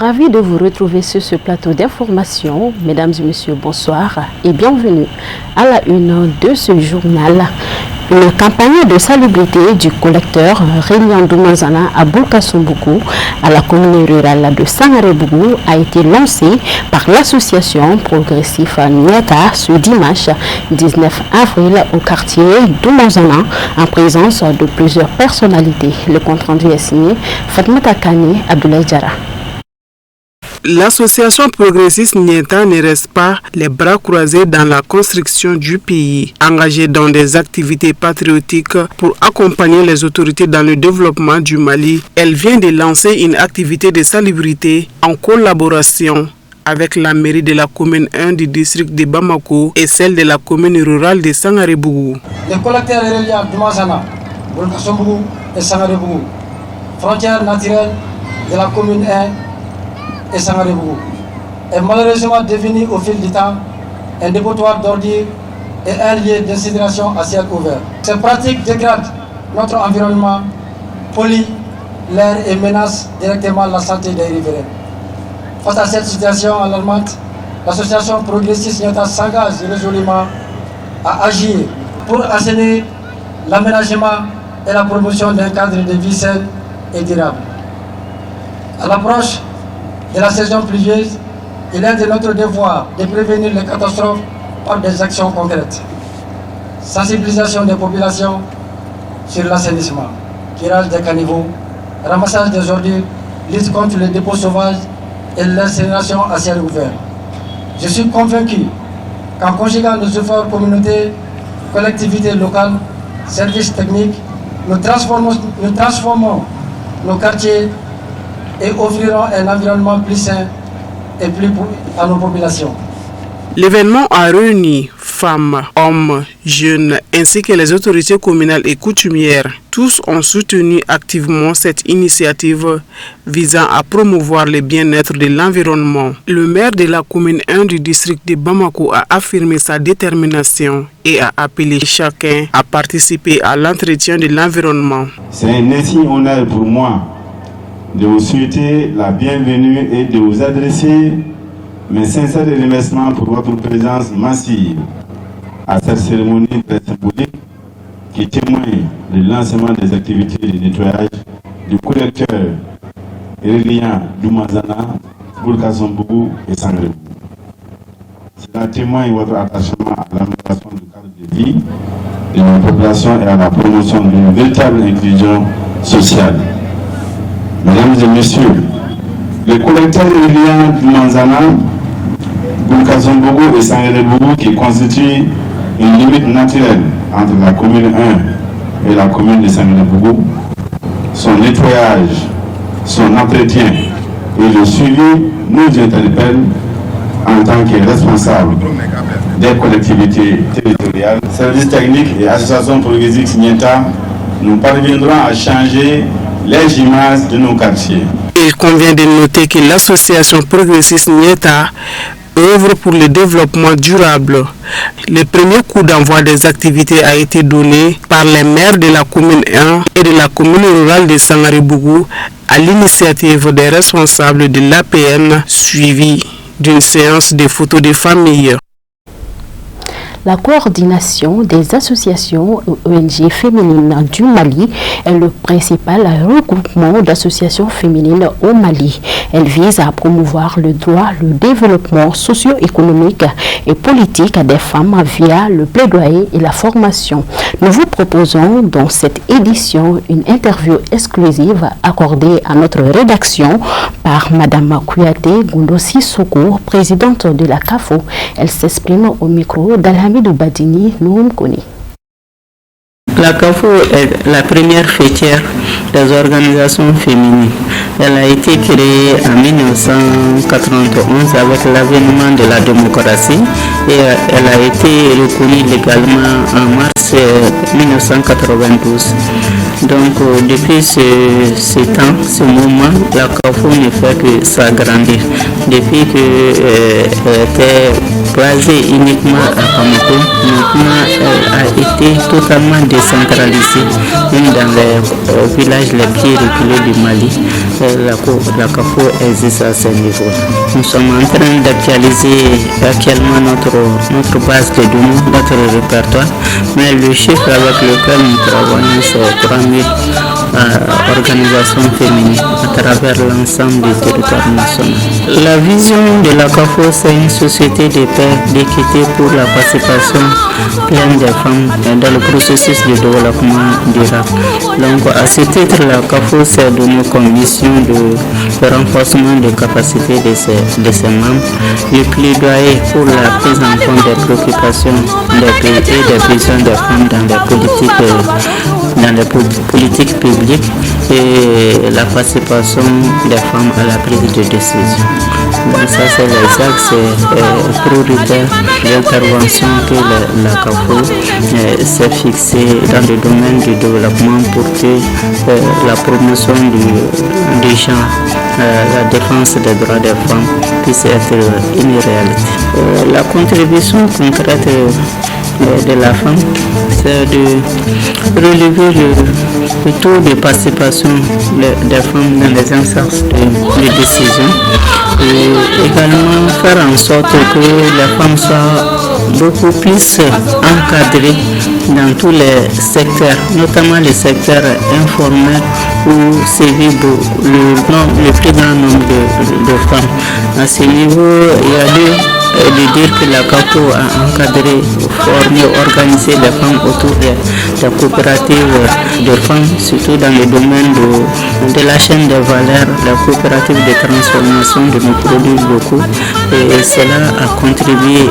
Ravi de vous retrouver sur ce plateau d'information. Mesdames et messieurs, bonsoir et bienvenue à la une de ce journal. Une campagne de salubrité du collecteur Réunion Doumanzana à Boulkassoumbougou, à la commune rurale de Sangaré-Bougou, a été lancée par l'association progressif Nieta ce dimanche 19 avril au quartier Doumanzana en présence de plusieurs personnalités. Le compte rendu est signé Fatmata Kane Abdoulaye Diara. L'association progressiste Nieta ne reste pas les bras croisés dans la construction du pays. Engagée dans des activités patriotiques pour accompagner les autorités dans le développement du Mali, elle vient de lancer une activité de salubrité en collaboration avec la mairie de la commune 1 du district de Bamako et celle de la commune rurale de Sangaré-Bougou. Le collecteur Réunion Doumanzana, Boulkassoumbougou et Sangaré-Bougou, frontière naturelle de la commune 1 et Sangaré-Bougou, est malheureusement devenu au fil du temps un dépotoir d'ordures et un lieu d'incinération à ciel ouvert. Ces pratiques dégradent notre environnement, polluent l'air et menacent directement la santé des riverains. Face à cette situation alarmante, l'association progressiste Nieta s'engage résolument à agir pour assainir l'aménagement et la promotion d'un cadre de vie sain et durable. À l'approche de la saison pluvieuse, il est de notre devoir de prévenir les catastrophes par des actions concrètes. Sensibilisation des populations sur l'assainissement, curage des caniveaux, ramassage des ordures, lutte contre les dépôts sauvages et l'incinération à ciel ouvert. Je suis convaincu qu'en conjuguant nos efforts communautaires, collectivités locales, services techniques, nous transformons nos quartiers et offriront un environnement plus sain et plus à nos populations. L'événement a réuni femmes, hommes, jeunes ainsi que les autorités communales et coutumières. Tous ont soutenu activement cette initiative visant à promouvoir le bien-être de l'environnement. Le maire de la commune 1 du district de Bamako a affirmé sa détermination et a appelé chacun à participer à l'entretien de l'environnement. C'est un insigne honneur pour moi de vous souhaiter la bienvenue et de vous adresser mes sincères remerciements pour votre présence massive à cette cérémonie très symbolique qui témoigne du lancement des activités de nettoyage du collecteur Réunion Doumanzana, Boulkassoumbougou et Sangaré-Bougou. Cela témoigne votre attachement à l'amélioration du cadre de vie de nos populations et à la promotion d'une véritable inclusion sociale. Mesdames et messieurs, le collecteur Réunion Doumanzana, Boulkassoumbougou et Sangaré-Bougou, qui constitue une limite naturelle entre la commune 1 et la commune de Sangaré-Bougou, son nettoyage, son entretien et le suivi nous interpellent en tant que responsables des collectivités territoriales, services techniques et associations progressistes Nieta. Nous parviendrons à changer les images de nos quartiers. Il convient de noter que l'association progressiste Nieta œuvre pour le développement durable. Le premier coup d'envoi des activités a été donné par les maires de la commune 1 et de la commune rurale de Sangaré-Bougou à l'initiative des responsables de l'APN, suivi d'une séance de photos de famille. La coordination des associations ONG féminines du Mali est le principal regroupement d'associations féminines au Mali. Elle vise à promouvoir le droit, le développement socio-économique et politique des femmes via le plaidoyer et la formation. Nous vous proposons dans cette édition une interview exclusive accordée à notre rédaction par Madame Kouyaté Goundossi Soko, présidente de la CAFO. Elle s'exprime au micro d'Alhamidou Badini Noumkoni. La CAFO est la première fêtière des organisations féminines. Elle a été créée en 1991 avec l'avènement de la démocratie et elle a été reconnue légalement en mars 1992. Donc depuis ce temps, ce moment, la CAFO ne fait que s'agrandir. Depuis qu'elle était basée uniquement à Bamako. Maintenant, elle a été totalement décentralisée. Même dans les villages les plus reculés du Mali, la CAFO existe à ce niveau. Nous sommes en train d'actualiser actuellement notre base de données, notre répertoire, mais le chiffre avec lequel nous travaillons, c'est 3000 organisations féminines à travers l'ensemble du territoire national. La vision de la CAFO, c'est une société de paix, d'équité pour la participation pleine des femmes dans le processus de développement durable. Donc à ce titre, la CAFO s'est donné comme mission de renforcement des capacités de ses membres, le plaidoyer pour la prise en compte des préoccupations des pays et des besoins des femmes dans les politiques publiques et la participation des femmes à la prise de décision. Donc ça, c'est les axes prioritaires d'intervention que la CAFO s'est fixée dans le domaine du développement pour que la promotion du genre, la défense des droits des femmes puisse être une réalité. La contribution concrète de la femme, c'est de relever le taux de participation des femmes dans les instances de décision et également faire en sorte que les femmes soient beaucoup plus encadrées dans tous les secteurs, notamment les secteurs informels où sévit le plus grand nombre de femmes. À ce niveau, il y a de dire que la CAFO a encadré, formé, organisé les femmes autour des coopératives de femmes, surtout dans le domaine de la chaîne de valeur, la coopérative de transformation de nos produits locaux. Et cela a contribué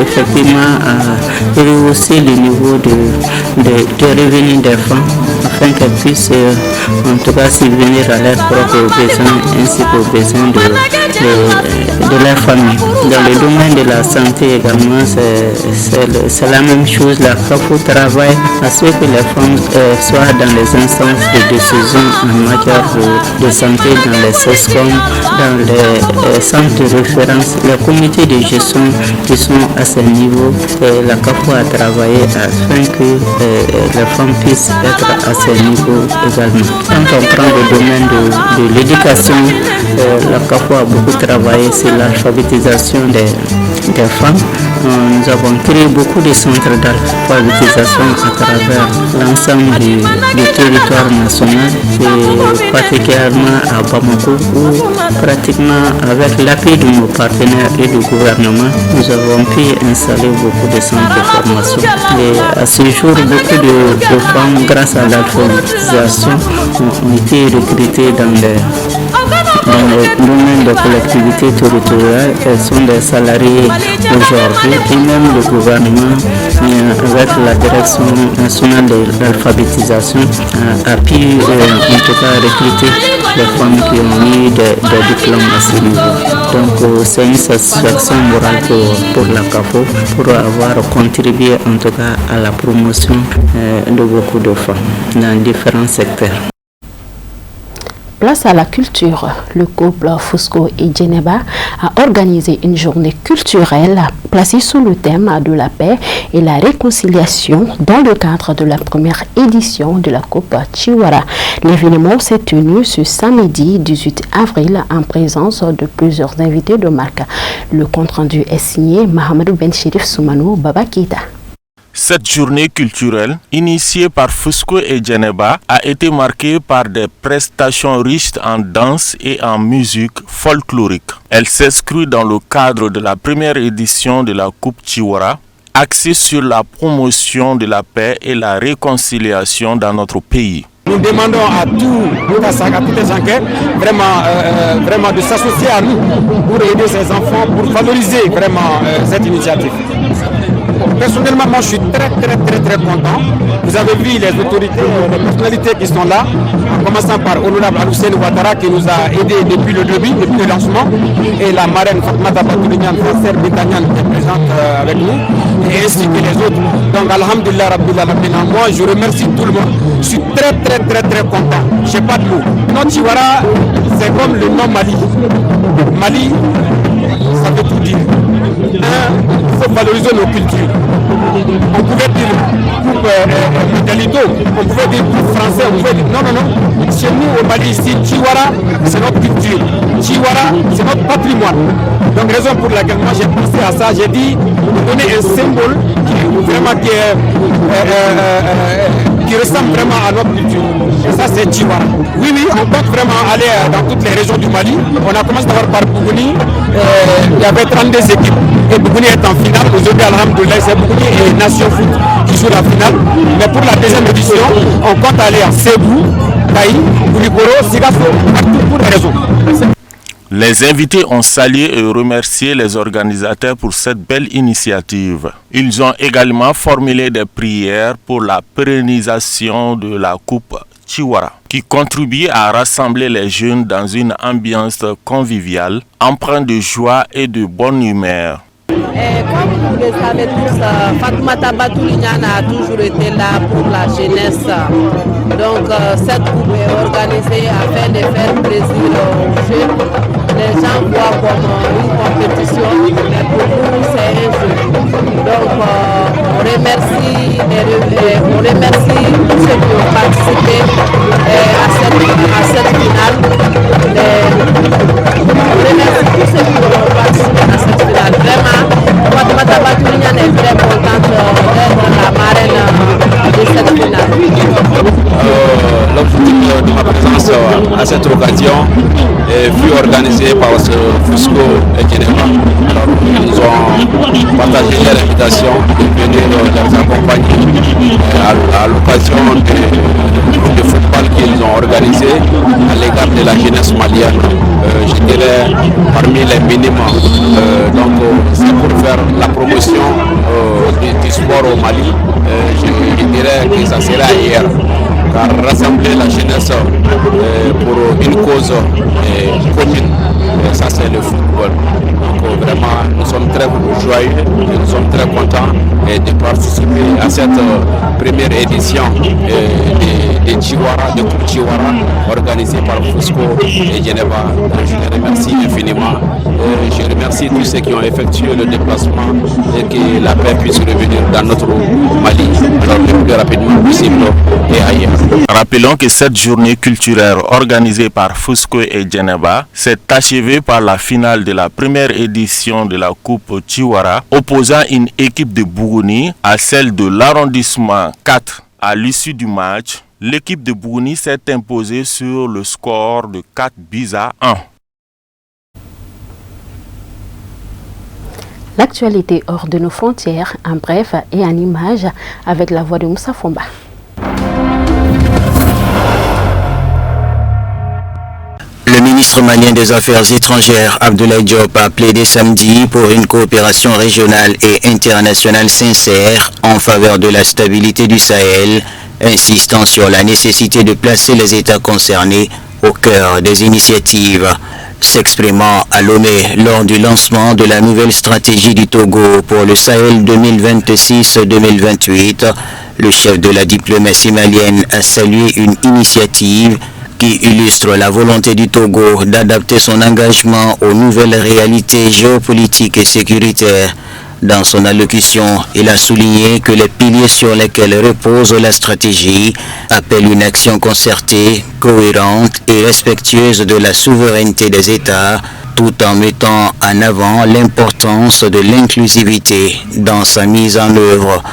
effectivement à rehausser le niveau de revenus des femmes afin qu'elles puissent en tout cas subvenir à leurs propres besoins ainsi qu'aux besoins de leur famille. Dans le domaine de la santé également, c'est la même chose. La CAFO travaille à ce que les femmes soient dans les instances de décision en matière de santé, dans les CESCOM, dans les centres de référence, les comités de gestion qui sont à ce niveau. La CAFO a travaillé afin que les femmes puissent être à ce niveau également. Quand on prend le domaine de l'éducation, la CAFO a beaucoup travaillé sur l'alphabétisation des femmes. Nous avons créé beaucoup de centres d'alphabétisation à travers l'ensemble du territoire national et particulièrement à Bamako où pratiquement avec l'appui de nos partenaires et du gouvernement, nous avons pu installer beaucoup de centres de formation. Et à ce jour, beaucoup de femmes, grâce à l'alphabétisation, ont été recrutées dans le domaine de collectivités territoriales. Elles sont des salariés aujourd'hui et même le gouvernement avec la direction nationale de l'alphabétisation a pu en tout cas recruter les femmes qui ont eu des diplômes à ce niveau. Donc c'est une satisfaction morale pour la CAFO pour avoir contribué en tout cas à la promotion de beaucoup de femmes dans différents secteurs. Place à la culture. Le couple Fusco et Djeneba a organisé une journée culturelle placée sous le thème de la paix et la réconciliation dans le cadre de la première édition de la Coupe Chiwara. L'événement s'est tenu ce samedi 18 avril en présence de plusieurs invités de marque. Le compte-rendu est signé Mahamadou Ben Chérif Soumanou Baba Keita. Cette journée culturelle, initiée par Fusco et Djeneba, a été marquée par des prestations riches en danse et en musique folklorique. Elle s'inscrit dans le cadre de la première édition de la Coupe Chiwara, axée sur la promotion de la paix et la réconciliation dans notre pays. Nous demandons à tous les gens vraiment de s'associer à nous pour aider ces enfants, pour valoriser vraiment cette initiative. Personnellement, moi je suis très content. Vous avez vu les autorités, les personnalités qui sont là, en commençant par Honorable Al-Hussein Ouattara qui nous a aidés depuis le début, depuis le lancement, et la marraine Fatmata Batoulinian, Française Bétanian qui est présente avec nous, et ainsi que les autres. Donc Alhamdulillah Rabbil Alamin, moi je remercie tout le monde. Je suis très content. Je n'ai pas de mots. Notre Chiwara, c'est comme le nom Mali. Mali, ça veut tout dire. valoriser nos cultures. On pouvait dire groupe Metalito, on pouvait dire groupe français, on pouvait dire non. Chez nous au Mali ici, Chiwara, c'est notre culture. Chiwara, c'est notre patrimoine. Donc raison pour laquelle moi j'ai pensé à ça, j'ai dit donner un symbole qui ressemble vraiment à notre culture. Et ça c'est Chiwara. Oui, on compte vraiment aller dans toutes les régions du Mali. On a commencé d'abord par Bougouni, il y avait 32 équipes. Et Bougouni est en finale. Aujourd'hui, alhamdoulilah, c'est Bougouni et Nation Foot qui jouent la finale. Mais pour la deuxième édition, on compte aller à Sébou, Taï, Boulikoro, Sigasso, partout pour les réseaux. Les invités ont salué et remercié les organisateurs pour cette belle initiative. Ils ont également formulé des prières pour la pérennisation de la Coupe Chiwara, qui contribue à rassembler les jeunes dans une ambiance conviviale, empreinte de joie et de bonne humeur. Comme vous le savez tous, Fatoumata Batoulignane a toujours été là pour la jeunesse. Donc cette coupe est organisée afin de faire plaisir aux jeunes. Les gens voient comme une compétition, mais pour nous c'est un jeu. Donc on remercie tous ceux qui ont participé à cette finale. On remercie tous ceux qui ont participé à cette finale. Vraiment, Fatoumata Batoulignane est très contente d'être la marraine de cette finale. L'objectif de ma présence à cette occasion fut organisé par ce Fusco et Geneva. Ils nous ont partagé leur invitation de venir les accompagner à l'occasion de football qu'ils ont organisé à l'égard de la jeunesse malienne. Je dirais parmi les minimums. Donc c'est pour faire la promotion du sport au Mali. Je dirais que ça sera hier. Car rassembler la jeunesse pour une cause commune, ça c'est le football. Donc vraiment, nous sommes très joyeux, nous sommes très contents de participer à cette première édition de Chiwara, de Coupe Chiwara, organisée par Fusco et Geneva. Je les remercie infiniment. Je remercie tous ceux qui ont effectué le déplacement et que la paix puisse revenir dans notre Mali le plus rapidement possible et ailleurs. Rappelons que cette journée culturelle organisée par Fusco et Geneva s'est achevée par la finale de la première édition de la Coupe Chiwara, opposant une équipe de Bougouni à celle de l'arrondissement 4. À l'issue du match, l'équipe de Bougouni s'est imposée sur le score de 4 buts à 1. L'actualité hors de nos frontières, en bref et en images, avec la voix de Moussa Fomba. Le ministre malien des Affaires étrangères, Abdoulaye Diop, a plaidé samedi pour une coopération régionale et internationale sincère en faveur de la stabilité du Sahel, insistant sur la nécessité de placer les États concernés au cœur des initiatives. S'exprimant à Lomé lors du lancement de la nouvelle stratégie du Togo pour le Sahel 2026-2028, le chef de la diplomatie malienne a salué une initiative qui illustre la volonté du Togo d'adapter son engagement aux nouvelles réalités géopolitiques et sécuritaires. Dans son allocution, il a souligné que les piliers sur lesquels repose la stratégie appellent une action concertée, cohérente et respectueuse de la souveraineté des États, tout en mettant en avant l'importance de l'inclusivité dans sa mise en œuvre.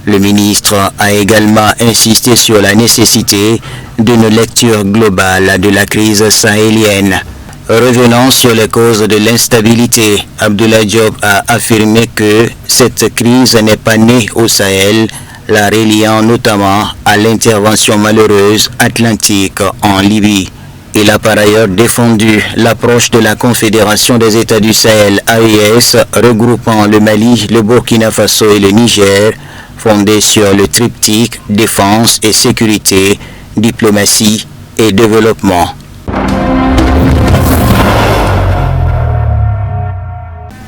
Le ministre a également insisté sur la nécessité d'une lecture globale de la crise sahélienne. Revenant sur les causes de l'instabilité, Abdoulaye Diop a affirmé que cette crise n'est pas née au Sahel, la reliant notamment à l'intervention malheureuse atlantique en Libye. Il a par ailleurs défendu l'approche de la Confédération des États du Sahel AES regroupant le Mali, le Burkina Faso et le Niger, fondée sur le triptyque défense et sécurité, diplomatie et développement.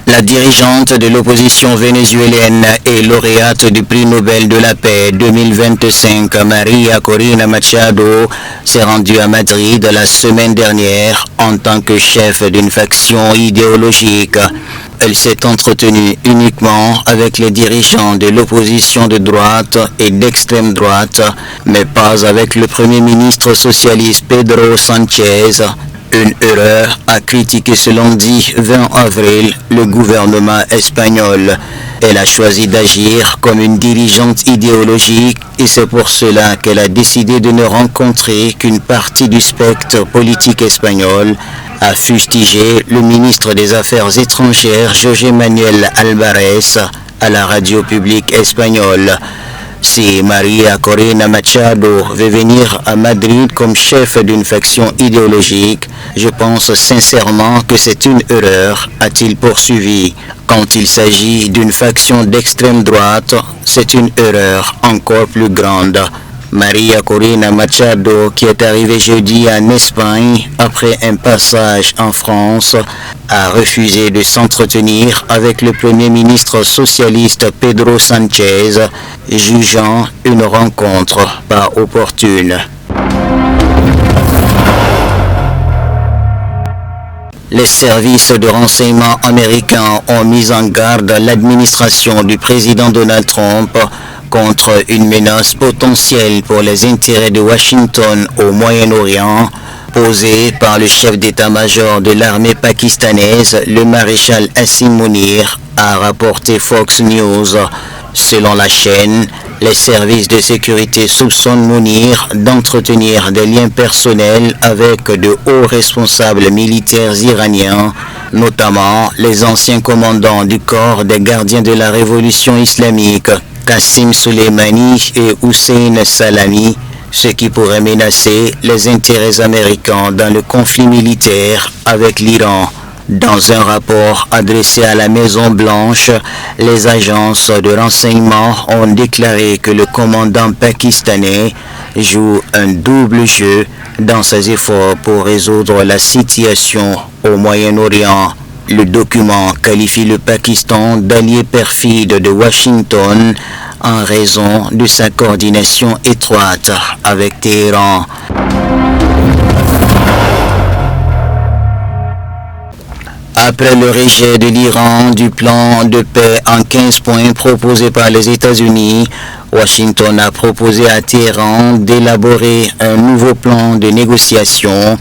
La dirigeante de l'opposition vénézuélienne et lauréate du prix Nobel de la paix 2025, María Corina Machado, s'est rendue à Madrid la semaine dernière en tant que chef d'une faction idéologique. Elle s'est entretenue uniquement avec les dirigeants de l'opposition de droite et d'extrême droite, mais pas avec le Premier ministre socialiste Pedro Sánchez. Une erreur, a critiqué ce lundi 20 avril le gouvernement espagnol. Elle a choisi d'agir comme une dirigeante idéologique et c'est pour cela qu'elle a décidé de ne rencontrer qu'une partie du spectre politique espagnol, a fustigé le ministre des Affaires étrangères José Manuel Álvarez à la radio publique espagnole. Si María Corina Machado veut venir à Madrid comme chef d'une faction idéologique, je pense sincèrement que c'est une erreur, a-t-il poursuivi. Quand il s'agit d'une faction d'extrême droite, c'est une erreur encore plus grande. María Corina Machado, qui est arrivée jeudi en Espagne après un passage en France, a refusé de s'entretenir avec le Premier ministre socialiste Pedro Sánchez, jugeant une rencontre pas opportune. Les services de renseignement américains ont mis en garde l'administration du président Donald Trump contre une menace potentielle pour les intérêts de Washington au Moyen-Orient, posée par le chef d'état-major de l'armée pakistanaise, le maréchal Asim Munir, a rapporté Fox News. Selon la chaîne, les services de sécurité soupçonnent Munir d'entretenir des liens personnels avec de hauts responsables militaires iraniens, notamment les anciens commandants du corps des gardiens de la révolution islamique, Qassim Soleimani et Hussein Salami, ce qui pourrait menacer les intérêts américains dans le conflit militaire avec l'Iran. Dans un rapport adressé à la Maison-Blanche, les agences de renseignement ont déclaré que le commandant pakistanais joue un double jeu dans ses efforts pour résoudre la situation au Moyen-Orient. Le document qualifie le Pakistan d'allié perfide de Washington en raison de sa coordination étroite avec Téhéran. Après le rejet de l'Iran du plan de paix en 15 points proposé par les États-Unis, Washington a proposé à Téhéran d'élaborer un nouveau plan de négociation,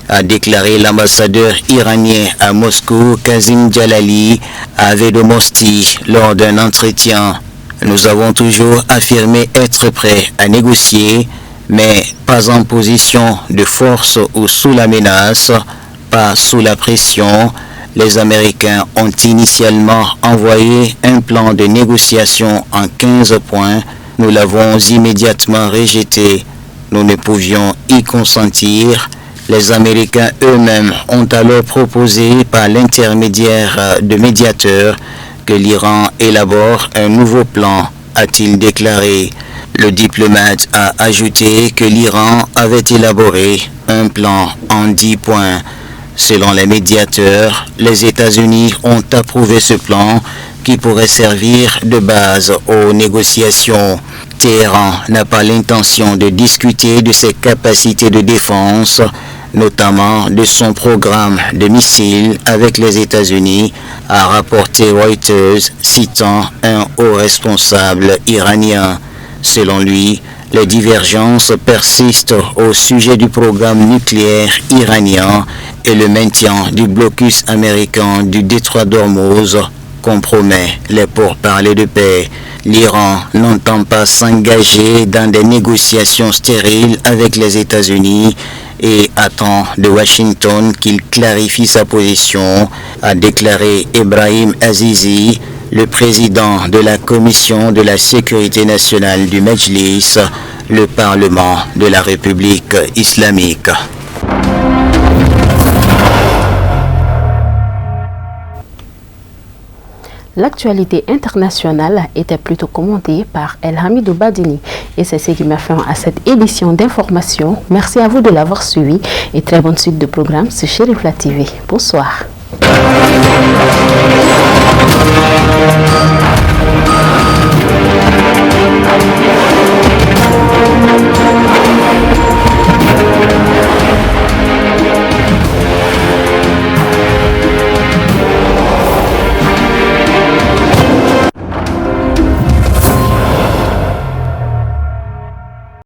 a déclaré l'ambassadeur iranien à Moscou, Kazim Jalali, à Vedomosti lors d'un entretien. Nous avons toujours affirmé être prêts à négocier, mais pas en position de force ou sous la menace, pas sous la pression. Les Américains ont initialement envoyé un plan de négociation en 15 points. Nous l'avons immédiatement rejeté. Nous ne pouvions y consentir. Les Américains eux-mêmes ont alors proposé par l'intermédiaire de médiateurs que l'Iran élabore un nouveau plan, a-t-il déclaré. Le diplomate a ajouté que l'Iran avait élaboré un plan en 10 points. Selon les médiateurs, les États-Unis ont approuvé ce plan qui pourrait servir de base aux négociations. Téhéran n'a pas l'intention de discuter de ses capacités de défense, notamment de son programme de missiles avec les États-Unis, a rapporté Reuters, citant un haut responsable iranien. Selon lui, les divergences persistent au sujet du programme nucléaire iranien et le maintien du blocus américain du détroit d'Ormuz compromet les pourparlers de paix. L'Iran n'entend pas s'engager dans des négociations stériles avec les États-Unis et attend de Washington qu'il clarifie sa position, a déclaré Ebrahim Azizi, le président de la Commission de la sécurité nationale du Majlis, le Parlement de la République islamique. L'actualité internationale était plutôt commentée par El Hamidou Badini. Et c'est ce qui m'a fait à cette édition d'information. Merci à vous de l'avoir suivi et très bonne suite de programme sur Chérifla TV. Bonsoir.